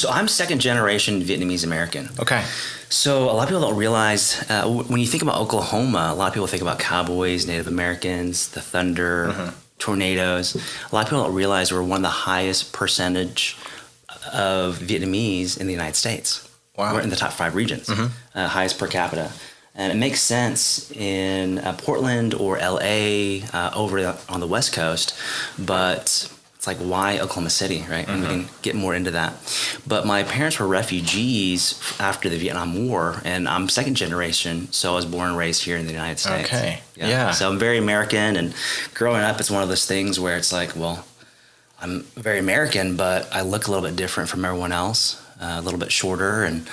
So I'm second generation Vietnamese-American. Okay. So a lot of people don't realize, when you think about Oklahoma, a lot of people think about cowboys, Native Americans, the thunder, tornadoes. A lot of people don't realize we're one of the highest percentage of Vietnamese in the United States. Wow. We're in the top 5 regions, highest per capita. And it makes sense in Portland or LA, over on the West Coast, but it's like, why Oklahoma City, right? And we can get more into that. But my parents were refugees after the Vietnam War, and I'm second generation, so I was born and raised here in the United States. Okay, yeah. So I'm very American, and growing up, it's one of those things where it's like, well, I'm very American, but I look a little bit different from everyone else, a little bit shorter, and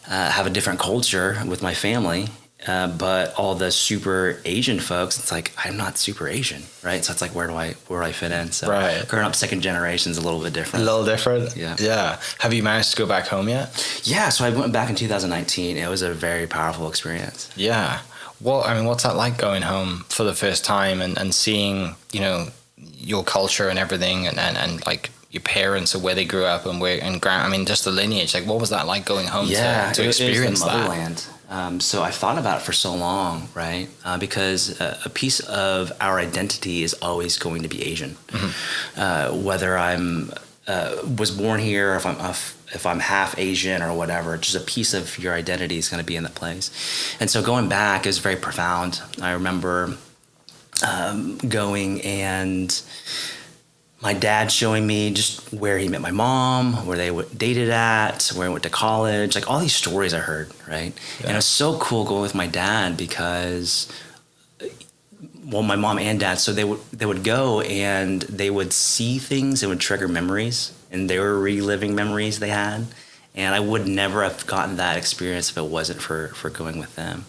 have a different culture with my family. But all the super Asian folks, it's like, I'm not super Asian, right? So it's like, where do I fit in? So growing up second generation is a little bit different. A little different? Yeah. Yeah. Have you managed to go back home yet? Yeah, so I went back in 2019. It was a very powerful experience. Yeah. Well, I mean, what's that like going home for the first time and seeing, your culture and everything and like your parents or where they grew up and just the lineage, like what was that like going home to experience that? Motherland. So I thought about it for so long, right? Because a piece of our identity is always going to be Asian. Whether I'm was born here, or if I'm half Asian or whatever, just a piece of your identity is going to be in that place. And so going back is very profound. I remember going and my dad showing me just where he met my mom, where they dated at, where he went to college, like all these stories I heard, right? Yeah. And it was so cool going with my dad because, well, my mom and dad, so they would go and they would see things that would trigger memories, and they were reliving memories they had. And I would never have gotten that experience if it wasn't for going with them.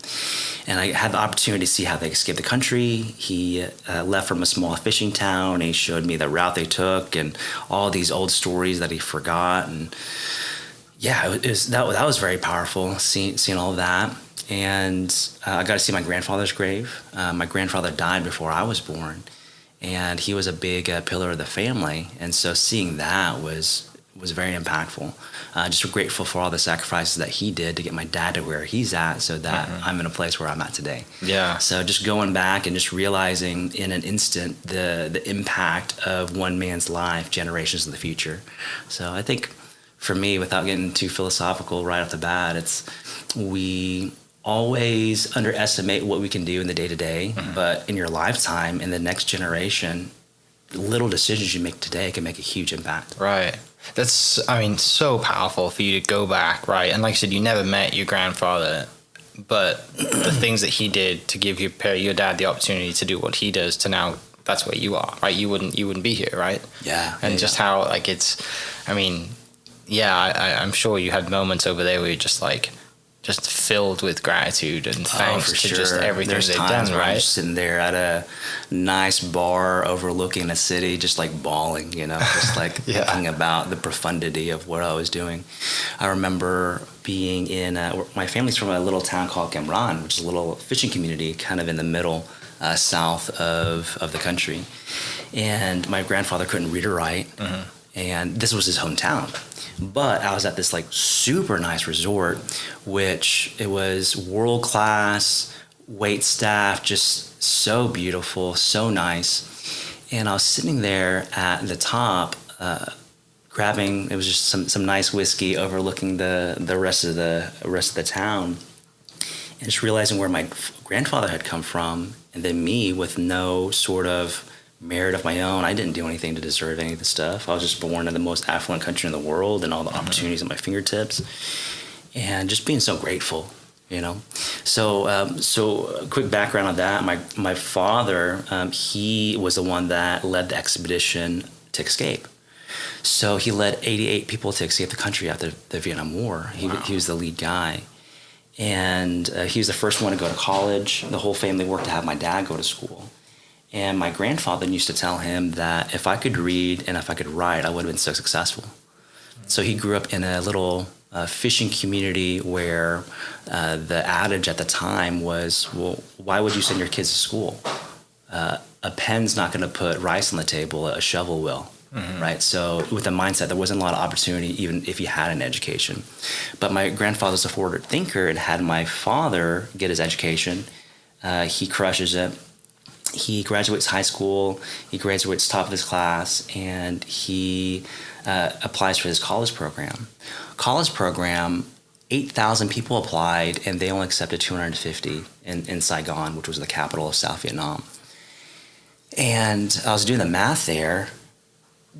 And I had the opportunity to see how they escaped the country. He left from a small fishing town, and he showed me the route they took and all these old stories that he forgot. And yeah, that was very powerful, seeing all of that. And I got to see my grandfather's grave. My grandfather died before I was born, and he was a big pillar of the family. And so seeing that was very impactful. Just grateful for all the sacrifices that he did to get my dad to where he's at, so that I'm in a place where I'm at today. Yeah. So just going back and just realizing in an instant the impact of one man's life, generations in the future. So I think for me, without getting too philosophical right off the bat, we always underestimate what we can do in the day-to-day, but in your lifetime, in the next generation, little decisions you make today can make a huge impact. Right. That's, so powerful for you to go back, right? And like I said, you never met your grandfather, but the things that he did to give your dad the opportunity to do what he does, to now that's where you are, right? You wouldn't be here, right? Yeah. And just how, like, I'm sure you had moments over there where you're just filled with gratitude and thanks to just everything they've done, right? I'm just sitting there at a nice bar overlooking the city, just like bawling, just like thinking about the profundity of what I was doing. I remember being in, my family's from a little town called Cam Ranh, which is a little fishing community kind of in the middle, south of the country. And my grandfather couldn't read or write, and this was his hometown. But I was at this like super nice resort, which it was world-class, wait staff, just so beautiful, so nice. And I was sitting there at the top, grabbing, it was just some nice whiskey overlooking the rest of the town, and just realizing where my grandfather had come from, and then me with no sort of merit of my own. I didn't do anything to deserve any of the stuff. I was just born in the most affluent country in the world, and all the opportunities at my fingertips, and just being so grateful, So a quick background on that. My father, he was the one that led the expedition to escape. So he led 88 people to escape the country after the Vietnam War. He was the lead guy. And he was the first one to go to college. The whole family worked to have my dad go to school. And my grandfather used to tell him that if I could read and if I could write, I would have been so successful. So he grew up in a little fishing community where the adage at the time was, well, why would you send your kids to school? A pen's not going to put rice on the table, a shovel will, right? So with the mindset, there wasn't a lot of opportunity, even if you had an education. But my grandfather's a forward thinker and had my father get his education. He crushes it. He graduates high school. He graduates top of his class, and he applies for his college program. College program, 8,000 people applied, and they only accepted 250 in Saigon, which was the capital of South Vietnam. And I was doing the math there.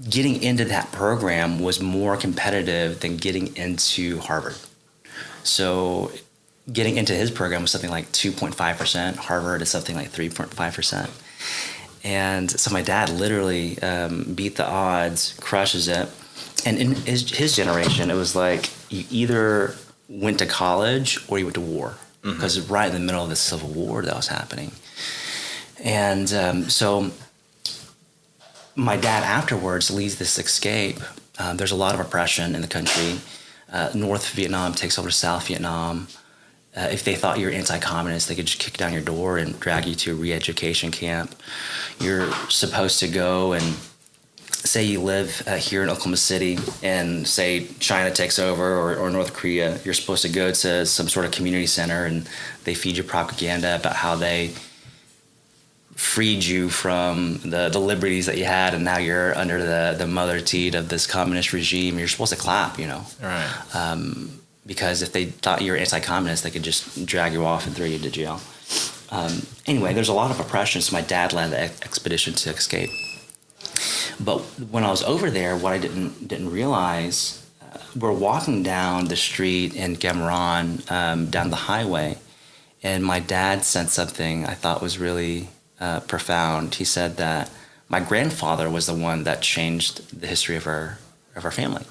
Getting into that program was more competitive than getting into Harvard. So getting into his program was something like 2.5%. Harvard is something like 3.5%. And so my dad literally beat the odds, crushes it. And in his generation, it was like you either went to college or you went to war, because right in the middle of the Civil War that was happening. And so my dad afterwards leads this escape. There's a lot of oppression in the country. North Vietnam takes over South Vietnam. If they thought you were anti-communist, they could just kick down your door and drag you to a re-education camp. You're supposed to go and say you live here in Oklahoma City, and say China takes over, or North Korea. You're supposed to go to some sort of community center and they feed you propaganda about how they freed you from the liberties that you had, and now you're under the mother teat of this communist regime. You're supposed to clap, Right. Because if they thought you were anti-communist, they could just drag you off and throw you to jail. Anyway, there's a lot of oppression, so my dad led the expedition to escape. But when I was over there, what I didn't realize, we're walking down the street in Cam Ranh, down the highway, and my dad said something I thought was really profound. He said that my grandfather was the one that changed the history of our family.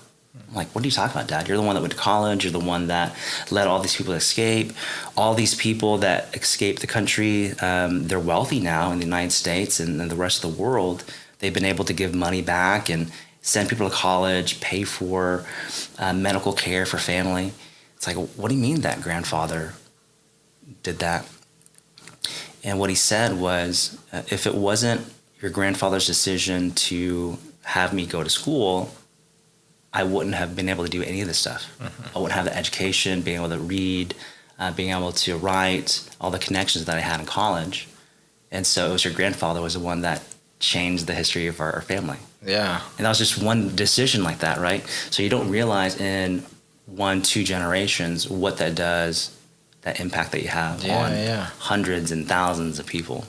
I'm like, what are you talking about, Dad? You're the one that went to college. You're the one that let all these people escape. All these people that escaped the country, they're wealthy now in the United States and the rest of the world. They've been able to give money back and send people to college, pay for medical care for family. It's like, what do you mean that grandfather did that? And what he said was, if it wasn't your grandfather's decision to have me go to school, I wouldn't have been able to do any of this stuff. I wouldn't have the education, being able to read, being able to write, all the connections that I had in college. And so it was your grandfather was the one that changed the history of our family. Yeah. And that was just one decision like that, right? So you don't realize in 1-2 generations what that does, that impact that you have on hundreds and thousands of people.